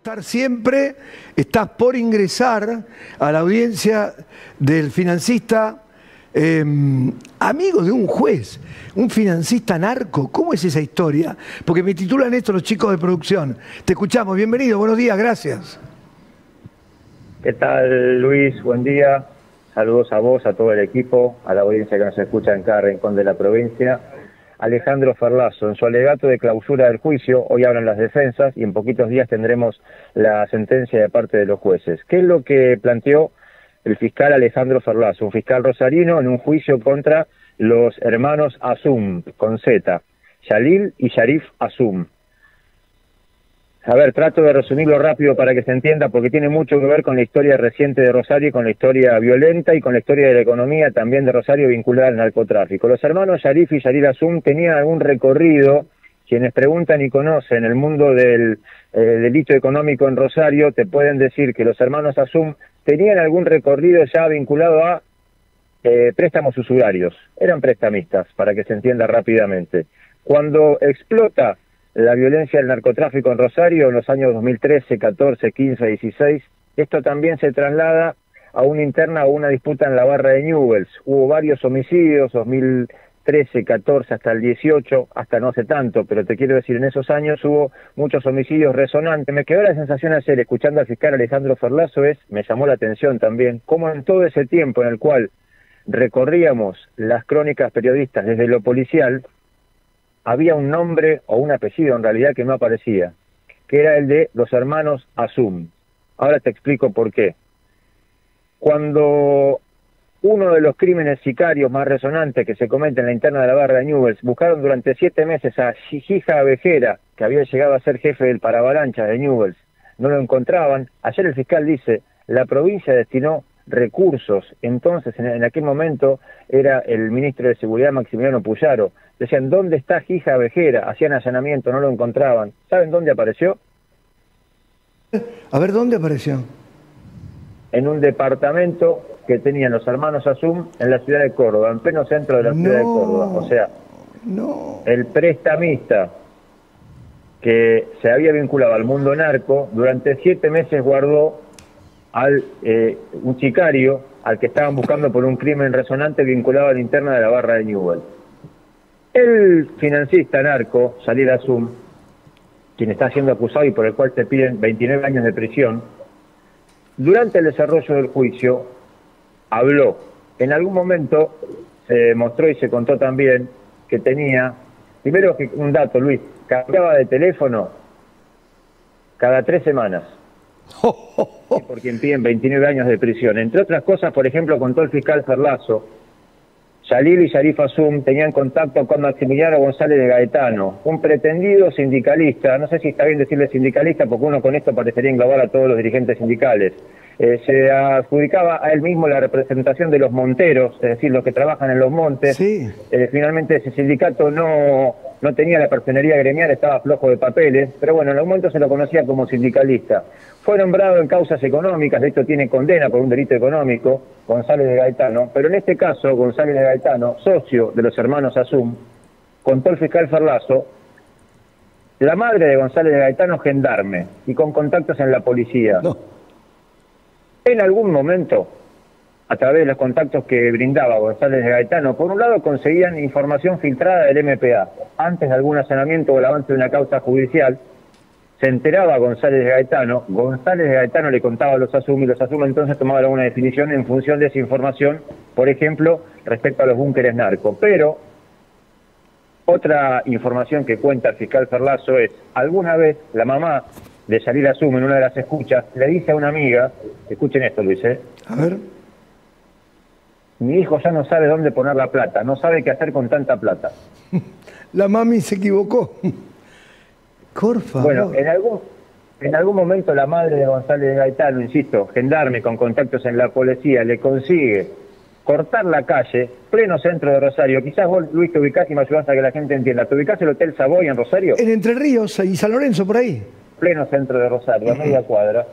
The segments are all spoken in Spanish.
estar siempre, estás por ingresar a la audiencia del financista, amigo de un juez, un financista narco. ¿Cómo es esa historia? Porque me titulan esto los chicos de producción. Te escuchamos, bienvenido, buenos días, gracias. ¿Qué tal, Luis? Buen día. Saludos a vos, a todo el equipo, a la audiencia que nos escucha en cada rincón de la provincia. Alejandro Ferlazo, en su alegato de clausura del juicio, hoy hablan las defensas y en poquitos días tendremos la sentencia de parte de los jueces. ¿Qué es lo que planteó el fiscal Alejandro Ferlazo, un fiscal rosarino, en un juicio contra los hermanos Asum, con Z, Yalil y Sharif Asum? A ver, trato de resumirlo rápido para que se entienda, porque tiene mucho que ver con la historia reciente de Rosario, con la historia violenta y con la historia de la economía también de Rosario vinculada al narcotráfico. Los hermanos Sharif y Yalil Asum tenían algún recorrido. Quienes preguntan y conocen el mundo del delito económico en Rosario te pueden decir que los hermanos Asum tenían algún recorrido ya vinculado a préstamos usurarios. Eran prestamistas, para que se entienda rápidamente. Cuando explota la violencia del narcotráfico en Rosario en los años 2013, 14, 15, 16, esto también se traslada a una interna o una disputa en la barra de Newell's. Hubo varios homicidios, 2013, 14 hasta el 18, hasta no hace tanto, pero te quiero decir, en esos años hubo muchos homicidios resonantes. Me quedó la sensación ayer, escuchando al fiscal Alejandro Ferlazo, me llamó la atención también, cómo en todo ese tiempo en el cual recorríamos las crónicas periodistas desde lo policial, había un nombre o un apellido en realidad que no aparecía, que era el de los hermanos Asum. Ahora te explico por qué. Cuando uno de los crímenes sicarios más resonantes que se cometen en la interna de la barra de Newell's buscaron durante 7 meses a Gija Abejera, que había llegado a ser jefe del paravalancha de Newell's, no lo encontraban. Ayer el fiscal dice, la provincia destinó recursos, entonces en aquel momento era el ministro de Seguridad Maximiliano Puyaro. Decían, ¿dónde está Gija Abejera? Hacían allanamiento, no lo encontraban. ¿Saben dónde apareció? A ver, ¿dónde apareció? En un departamento que tenían los hermanos Asum en la ciudad de Córdoba, en pleno centro de la ciudad de Córdoba. O sea, el prestamista que se había vinculado al mundo narco, durante 7 meses guardó al un sicario al que estaban buscando por un crimen resonante vinculado a la interna de la barra de Newell's. El financista narco, Yalil Asum, quien está siendo acusado y por el cual se piden 29 años de prisión, durante el desarrollo del juicio habló. En algún momento se mostró y se contó también que tenía, primero que un dato, Luis, cambiaba de teléfono cada 3 semanas. Por quien piden 29 años de prisión. Entre otras cosas, por ejemplo, contó el fiscal Ferlazo, Yalil y Sharif Asum tenían contacto con Maximiliano González de Gaetano, un pretendido sindicalista. No sé si está bien decirle sindicalista, porque uno con esto parecería englobar a todos los dirigentes sindicales. Se adjudicaba a él mismo la representación de los monteros, es decir, los que trabajan en los montes. Sí. Finalmente ese sindicato no tenía la personería gremial, estaba flojo de papeles, pero bueno, en algún momento se lo conocía como sindicalista. Fue nombrado en causas económicas, de hecho tiene condena por un delito económico, González de Gaetano, pero en este caso, González de Gaetano, socio de los hermanos Asum, contó el fiscal Ferlazo, la madre de González de Gaetano, gendarme, y con contactos en la policía. No. En algún momento, a través de los contactos que brindaba González de Gaetano, por un lado conseguían información filtrada del MPA. Antes de algún allanamiento o el avance de una causa judicial, se enteraba González de Gaetano le contaba a los Asum y los Asum entonces tomaban alguna definición en función de esa información, por ejemplo, respecto a los búnkeres narcos. Pero otra información que cuenta el fiscal Ferlazo es, alguna vez la mamá de Yalil Asum en una de las escuchas le dice a una amiga, escuchen esto, Luis, A ver. Mi hijo ya no sabe dónde poner la plata, no sabe qué hacer con tanta plata. La mami se equivocó. Por favor. Bueno, en algún momento la madre de González de Gaetano, insisto, gendarme con contactos en la policía, le consigue cortar la calle, pleno centro de Rosario. Quizás vos, Luis, te ubicás y me ayudás a que la gente entienda. ¿Te ubicás el Hotel Savoy en Rosario? En Entre Ríos y San Lorenzo, por ahí. Pleno centro de Rosario, a media cuadra.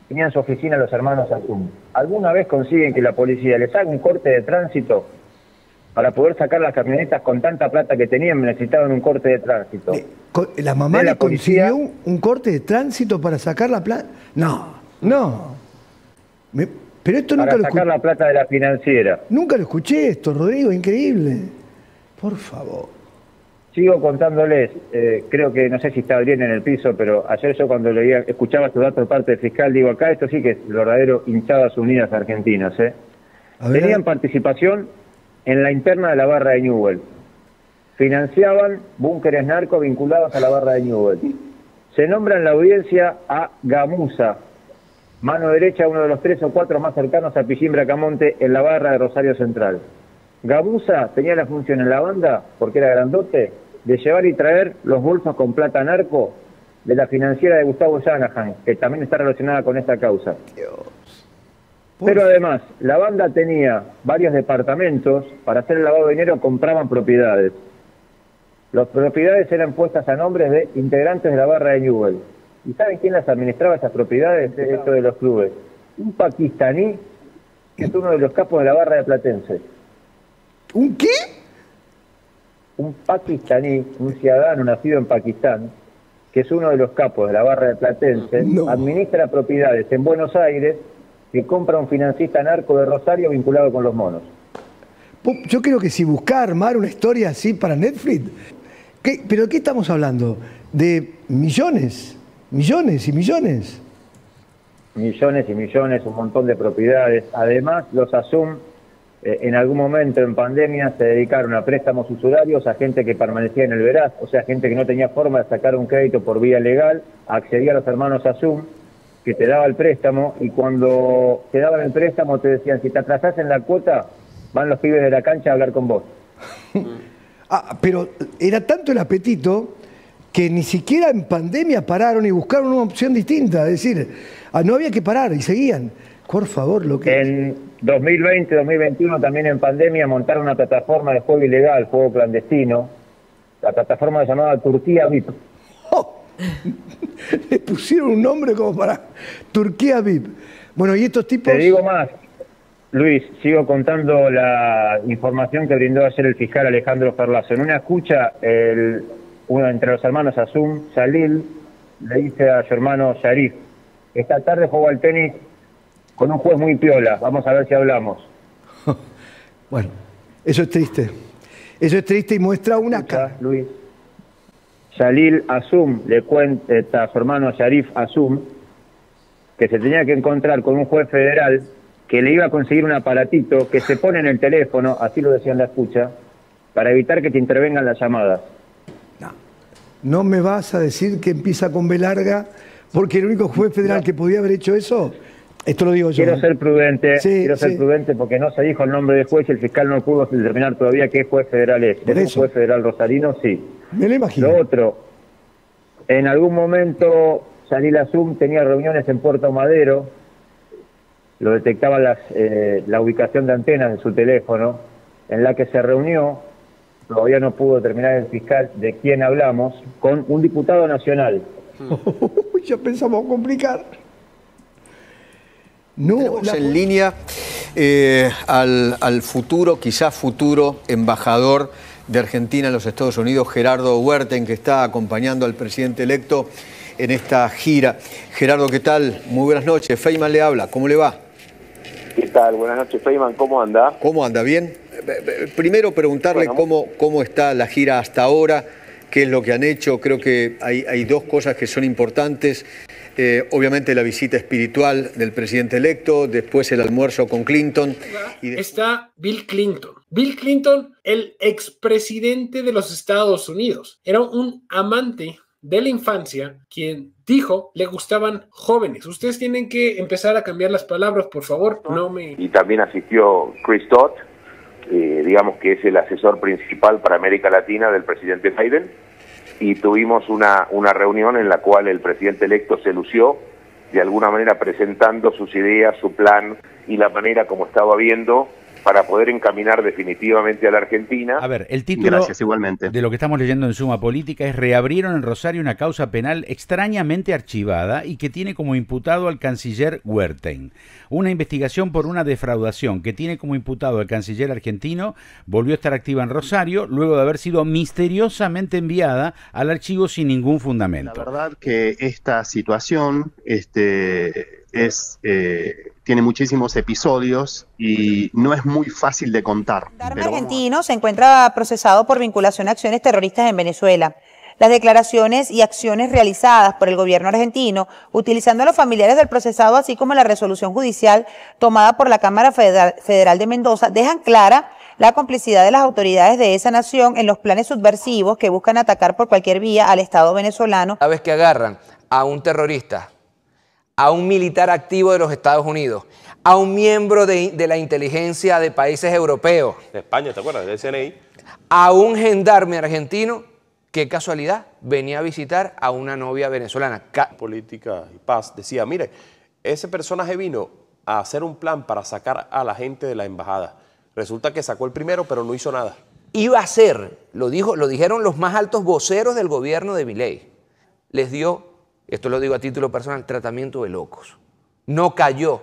Tenían su oficina los hermanos Asum. ¿Alguna vez consiguen que la policía les haga un corte de tránsito para poder sacar las camionetas con tanta plata que tenían? Necesitaban un corte de tránsito. ¿La mamá de la le consiguió policía un corte de tránsito para sacar la plata? No, no. Pero esto para sacar la plata de la financiera. nunca lo escuché esto, Rodrigo, increíble. Por favor. Sigo contándoles, creo que no sé si está bien en el piso, pero ayer yo cuando leía, escuchaba estos datos de parte del fiscal, digo, acá esto sí que es el verdadero hinchadas unidas argentinas. A ver. Tenían participación en la interna de la barra de Newell. Financiaban búnkeres narcos vinculados a la barra de Newell. Se nombra en la audiencia a Gamuza, mano derecha, uno de los 3 o 4 más cercanos a Pichín Bracamonte en la barra de Rosario Central. Gamuza tenía la función en la banda, porque era grandote, de llevar y traer los bolsos con plata narco de la financiera de Gustavo Shanahan, que también está relacionada con esta causa. Pero además, la banda tenía varios departamentos, para hacer el lavado de dinero compraban propiedades. Las propiedades eran puestas a nombres de integrantes de la barra de Newell. ¿Y saben quién las administraba esas propiedades? Esto de los clubes. Un pakistaní, que es uno de los capos de la barra de Platense. ¿Un qué? Un pakistaní, un ciudadano nacido en Pakistán, que es uno de los capos de la barra de Platense, administra propiedades en Buenos Aires que compra un financista narco de Rosario vinculado con los monos. Yo creo que si buscás armar una historia así para Netflix, ¿pero de qué estamos hablando? ¿De millones? ¿Millones y millones? Millones y millones, un montón de propiedades. Además, los Asum, en algún momento en pandemia, se dedicaron a préstamos usurarios a gente que permanecía en el veraz, o sea, gente que no tenía forma de sacar un crédito por vía legal, accedía a los hermanos Asum, que te daba el préstamo, y cuando te daban el préstamo te decían, si te atrasás en la cuota, van los pibes de la cancha a hablar con vos. Pero era tanto el apetito que ni siquiera en pandemia pararon y buscaron una opción distinta. Es decir, no había que parar y seguían. Por favor, lo que... En 2020, 2021, también en pandemia, montaron una plataforma de juego ilegal, juego clandestino. La plataforma se llamaba Turquía VIP. Oh, le pusieron un nombre como para Turquía VIP. Bueno, y estos tipos... Te digo más, Luis, sigo contando la información que brindó ayer el fiscal Alejandro Ferlazo. En una escucha, uno entre los hermanos Asum, Salil, le dice a su hermano Sharif, esta tarde jugó al tenis con un juez muy piola, vamos a ver si hablamos. Bueno, eso es triste. Eso es triste y muestra una cara. Luis. Salil Asum le cuenta a su hermano Sharif Asum que se tenía que encontrar con un juez federal que le iba a conseguir un aparatito que se pone en el teléfono, así lo decía en la escucha, para evitar que te intervengan las llamadas. No me vas a decir que empieza con B larga, porque el único juez federal que podía haber hecho eso, esto lo digo yo. Quiero ser prudente, sí, ser prudente porque no se dijo el nombre del juez y el fiscal no pudo determinar todavía qué juez federal es. ¿Es un juez federal rosarino? Sí. Me lo imagino. Lo otro, en algún momento Salil Asum tenía reuniones en Puerto Madero, lo detectaba la ubicación de antenas de su teléfono, en la que se reunió, todavía no pudo determinar el fiscal de quién hablamos, con un diputado nacional. Ya pensamos complicar. No, tenemos en línea al futuro, quizás futuro embajador de Argentina en los Estados Unidos, Gerardo Huerten, que está acompañando al presidente electo en esta gira. Gerardo, ¿qué tal? Muy buenas noches. Feynman le habla. ¿Cómo le va? ¿Qué tal? Buenas noches, Feynman. ¿Cómo anda? ¿Cómo anda? ¿Bien? Primero preguntarle cómo está la gira hasta ahora, qué es lo que han hecho. Creo que hay dos cosas que son importantes. Obviamente la visita espiritual del presidente electo, después el almuerzo con Clinton. Está Bill Clinton. Bill Clinton, el expresidente de los Estados Unidos, era un amante de la infancia quien dijo le gustaban jóvenes. Ustedes tienen que empezar a cambiar las palabras, por favor. Y también asistió Chris Todd, digamos que es el asesor principal para América Latina del presidente Biden, y tuvimos una reunión en la cual el presidente electo se lució, de alguna manera presentando sus ideas, su plan y la manera como estaba viendo para poder encaminar definitivamente a la Argentina. A ver, el título Gracias, igualmente. de lo que estamos leyendo en Suma Política es: reabrieron en Rosario una causa penal extrañamente archivada y que tiene como imputado al canciller Wertheim. Una investigación por una defraudación que tiene como imputado al canciller argentino volvió a estar activa en Rosario luego de haber sido misteriosamente enviada al archivo sin ningún fundamento. La verdad que esta situación tiene muchísimos episodios y no es muy fácil de contar. El argentino se encuentra procesado por vinculación a acciones terroristas en Venezuela. Las declaraciones y acciones realizadas por el gobierno argentino, utilizando a los familiares del procesado, así como la resolución judicial tomada por la Cámara Federal de Mendoza, dejan clara la complicidad de las autoridades de esa nación en los planes subversivos que buscan atacar por cualquier vía al Estado venezolano. Cada vez que agarran a un terrorista, a un militar activo de los Estados Unidos, a un miembro de la inteligencia de países europeos, de España, ¿te acuerdas? Del CNI. A un gendarme argentino, qué casualidad, venía a visitar a una novia venezolana. Política y Paz decía, mire, ese personaje vino a hacer un plan para sacar a la gente de la embajada. Resulta que sacó el primero, pero no hizo nada. Iba a ser, lo dijeron los más altos voceros del gobierno de Milei. Les dio, esto lo digo a título personal, tratamiento de locos. No cayó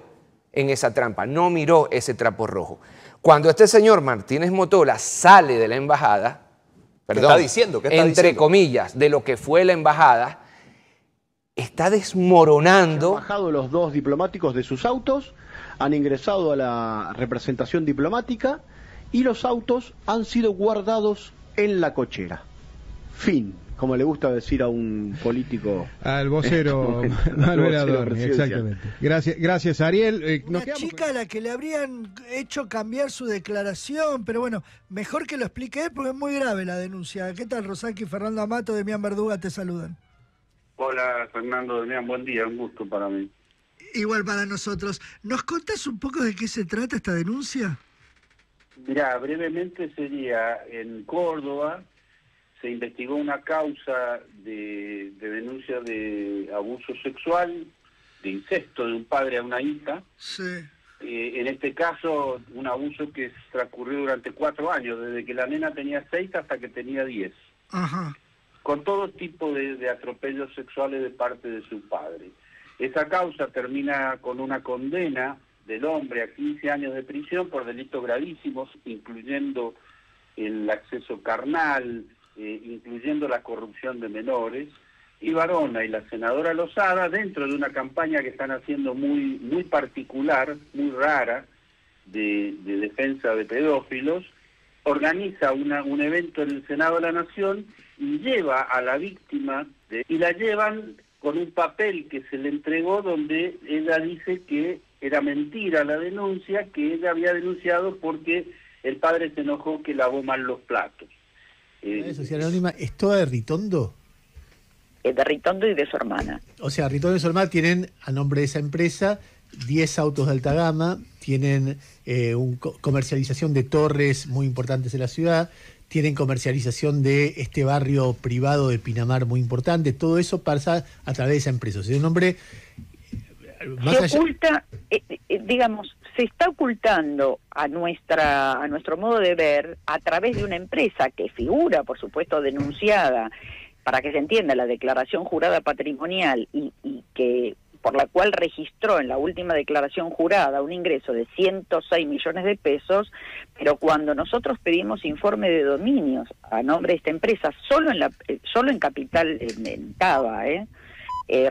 en esa trampa, no miró ese trapo rojo. Cuando este señor Martínez Motola sale de la embajada, perdón, ¿qué está diciendo? Entre comillas, de lo que fue la embajada, está desmoronando. Han bajado los dos diplomáticos de sus autos, han ingresado a la representación diplomática y los autos han sido guardados en la cochera. Fin, como le gusta decir a un político. Al vocero Manuel, exactamente. Gracias Ariel. Una chica a la que le habrían hecho cambiar su declaración, pero bueno, mejor que lo explique él porque es muy grave la denuncia. ¿Qué tal, Rosaki? Fernando Amato, Demián Verduga te saludan. Hola, Fernando, Demián, buen día, un gusto para mí. Igual para nosotros. ¿Nos contás un poco de qué se trata esta denuncia? Mirá, brevemente sería, en Córdoba se investigó una causa de denuncia de abuso sexual, de incesto de un padre a una hija. Sí. En este caso, un abuso que transcurrió durante 4 años, desde que la nena tenía 6 hasta que tenía 10. Ajá. Con todo tipo de atropellos sexuales de parte de su padre. Esa causa termina con una condena del hombre a 15 años de prisión por delitos gravísimos, incluyendo el acceso carnal, incluyendo la corrupción de menores. Y Varona y la senadora Lozada, dentro de una campaña que están haciendo muy particular, muy rara, de defensa de pedófilos, organiza un evento en el Senado de la Nación y lleva a la víctima y la llevan con un papel que se le entregó donde ella dice que era mentira la denuncia, que ella había denunciado porque el padre se enojó que lavó mal los platos. ¿La sociedad anónima es toda de Ritondo? De Ritondo y de su hermana. O sea, Ritondo y su hermana tienen a nombre de esa empresa 10 autos de alta gama, tienen comercialización de torres muy importantes en la ciudad, tienen comercialización de este barrio privado de Pinamar muy importante, todo eso pasa a través de esa empresa. O sea, un hombre se oculta, digamos, se está ocultando a nuestro modo de ver a través de una empresa que figura, por supuesto, denunciada, para que se entienda, la declaración jurada patrimonial y que por la cual registró en la última declaración jurada un ingreso de 106 millones de pesos, pero cuando nosotros pedimos informe de dominios a nombre de esta empresa, solo en Capital, en Cava,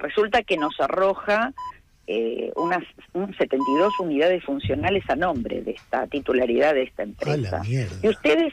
resulta que nos arroja unas 72 unidades funcionales a nombre de esta titularidad de esta empresa. ¡A la mierda! Si ustedes